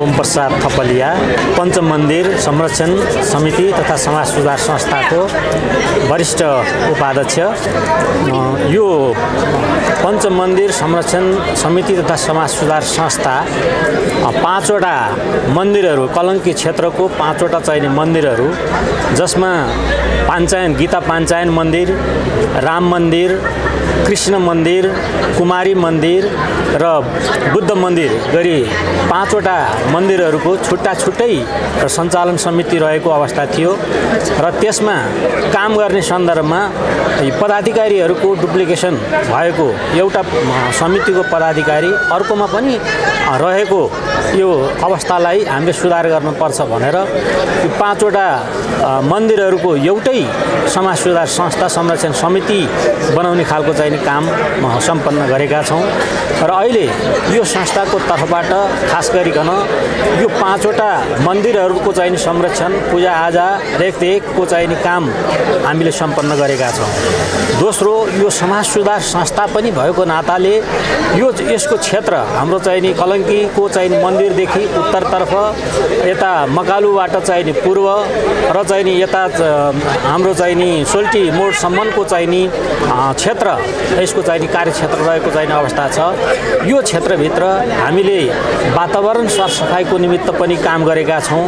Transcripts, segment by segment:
ओम प्रसाद थपलिया पञ्चम मन्दिर संरक्षण समिति तथा समाज सुधार संस्थाको वरिष्ठ उपाध्यक्ष। यो पञ्चम मन्दिर संरक्षण समिति तथा समाज सुधार संस्था पाँचवटा मन्दिरहरू कलङ्की क्षेत्रको पाँचवटा चाहिने मन्दिरहरू जसमा पाञ्चायन गीता पाञ्चायन मन्दिर, राम मन्दिर, कृष्ण मन्दिर, कुमारी मन्दिर र बुद्ध मन्दिर गरी पाँचवटा मन्दिरहरूको छुट्टा छुट्टै सञ्चालन समिति रहेको अवस्था थियो र त्यसमा काम गर्ने सन्दर्भमा पदाधिकारीहरूको डुप्लिकेसन भएको एउटा समितिको पदाधिकारी अर्कोमा पनि रहेको यो अवस्थालाई हामीले सुधार गर्नुपर्छ भनेर यो पाँचवटा मन्दिरहरूको एउटै समाज सुधार संस्था संरक्षण समिति बनाउने खालको चाहिने काम सम्पन्न गरेका छौँ र अहिले यो संस्थाको तर्फबाट खास गरिकन यो पाँचवटा मन्दिरहरूको चाहिने संरक्षण पूजाआजा रेखदेखको चाहिने काम हामीले सम्पन्न गरेका छौँ। दोस्रो, यो समाज सुधार संस्था पनि भएको नाताले यसको क्षेत्र हाम्रो चाहिने कलङ्कीको चाहिने मन्दिरदेखि उत्तरतर्फ यता मकालुबाट चाहिने पूर्व र चाहिने यता हाम्रो चाहिने सोल्टी मोडसम्मको चाहिने क्षेत्र यसको चाहिने कार्यक्षेत्र रहेको चाहिने अवस्था छ। यो क्षेत्रभित्र हामीले वातावरण सरसफाइको निमित्त पनि काम गरेका छौँ।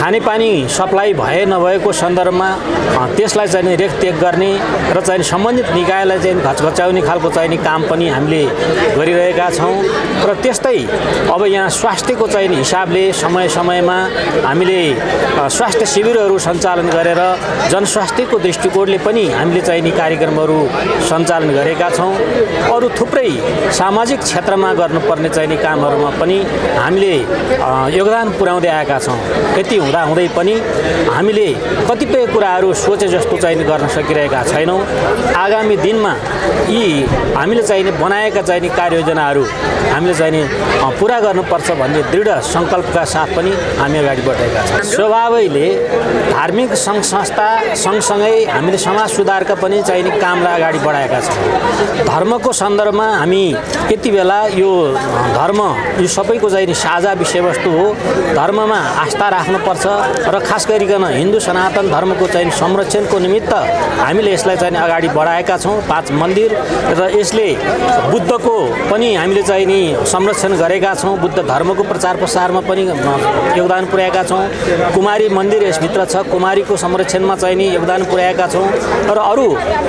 खानेपानी सप्लाई भए नभएको सन्दर्भमा त्यसलाई चाहिने रेखदेख गर्ने र चाहिने सम्बन्धित निकायलाई चाहिँ घचघच्याउने खालको चाहिने काम पनि हामीले गरिरहेका छौँ र त्यस्तै अब यहाँ स्वास्थ्यको चाहिने हिसाबले समय समयमा हामीले स्वास्थ्य शिविरहरू सञ्चालन गरेर जनस्वास्थ्यको दृष्टिकोणले पनि हामीले चाहिने कार्यक्रमहरू सञ्चालन गरेका छौँ। अरू थुप्रै सामाजिक क्षेत्रमा गर्नुपर्ने चाहिने कामहरूमा पनि हामीले योगदान पुर्याउँदै आएका छौँ। यति हुँदाहुँदै पनि हामीले कतिपय कुराहरू सोचे जस्तो चाहिने गर्न सकिरहेका छैनौँ। आगामी दिनमा यी हामीले चाहिने बनाएका चाहिने कार्ययोजनाहरू हामीले चाहिने पुरा गर्नुपर्छ भन्ने दृढ सङ्कल्पका साथ पनि हामी अगाडि बढेका छौँ। स्वभावैले धार्मिक सङ्घ संस्था सँगसँगै हामीले समाज सुधारका पनि चाहिने कामलाई अगाडि बढाएका छौँ। धर्मको सन्दर्भमा हामी यति बेला यो धर्म यो सबैको चाहिने साझा विषयवस्तु हो। धर्ममा आस्था राख्नुपर्छ र खास गरिकन हिन्दू सनातन धर्मको चाहिँ संरक्षणको निमित्त हामीले यसलाई चाहिँ अगाडि बढाएका छौँ। 5 मन्दिर र यसले बुद्धको पनि हामीले चाहिँ नि संरक्षण गरेका छौँ। बुद्ध धर्मको प्रचार प्रसारमा पनि योगदान पुर्याएका छौँ। कुमारी मन्दिर यसभित्र छ, कुमारीको संरक्षणमा चाहिँ नि योगदान पुर्याएका छौँ र अरू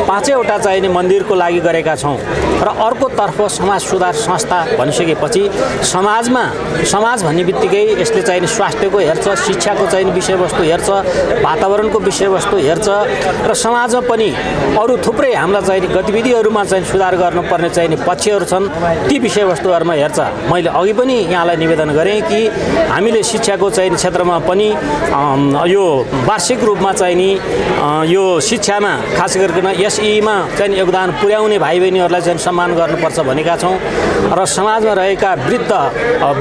5वटा चाहिने मन्दिरको लागि गरेका छौँ। र अर्कोतर्फ समाज सुधार संस्था भनिसकेपछि समाज भन्ने बित्तिकै यसले चाहिने स्वास्थ्यको हेर्छ, शिक्षाको चाहिने विषयवस्तु हेर्छ, वातावरणको विषयवस्तु हेर्छ र समाजमा पनि अरू थुप्रै हाम्रा चाहिने गतिविधिहरूमा चाहिँ सुधार गर्नुपर्ने चाहिने पक्षहरू छन्, ती विषयवस्तुहरूमा हेर्छ। मैले अघि पनि यहाँलाई निवेदन गरेँ कि हामीले शिक्षाको चाहिने क्षेत्रमा पनि यो वार्षिक रूपमा चाहिने यो शिक्षामा खास गरिकन एसईमा चाहिँ योगदान पुर्याउने भाइ बहिनीहरूलाई चाहिँ सम्मान गर्नुपर्छ भनेका छौँ र समाजमा रहेका वृद्ध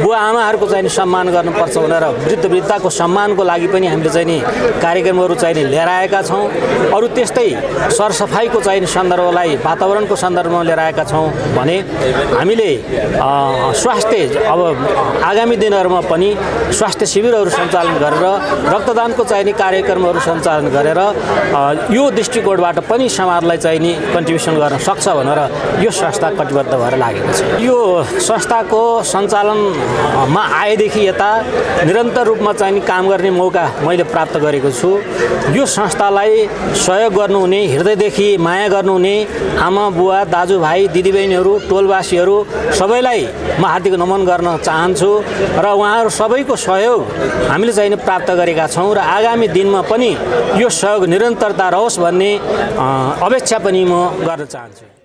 बुवा आमाहरूको चाहिँ सम्मान गर्नुपर्छ भनेर वृद्ध वृद्धाको सम्मानको लागि पनि हामीले चाहिँ कार्यक्रमहरू चाहिँ लिएर आएका छौँ। अरू त्यस्तै सरसफाइको चाहिने सन्दर्भलाई वातावरणको सन्दर्भमा लिएर आएका छौँ भने हामीले स्वास्थ्य अब आगामी दिनहरूमा पनि स्वास्थ्य शिविरहरू सञ्चालन गरेर रक्तदानको चाहिने कार्यक्रमहरू सञ्चालन गरेर यो दृष्टिकोणबाट पनि समाजलाई चाहिने कन्ट्रिब्युसन गर्न सक्छ भनेर यो संस्था कटिबद्ध भएर लागेको छ। यो संस्थाको सञ्चालनमा आएदेखि यता निरन्तर रूपमा चाहिने काम गर्ने मौका मैले प्राप्त गरेको छु। यो संस्थालाई सहयोग गर्नुहुने, हृदयदेखि माया गर्नुहुने आमा बुवा दाजुभाइ दिदीबहिनीहरू टोलवासीहरू सबैलाई म हार्दिक नमन गर्न चाहन्छु र उहाँहरू सबैको सहयोग हामीले चाहिने प्राप्त गरेका छौँ र आगामी दिनमा पनि यो सहयोग निरन्तरता रहोस् भन्ने अपेक्षा पनि म गर्न चाहन्छु।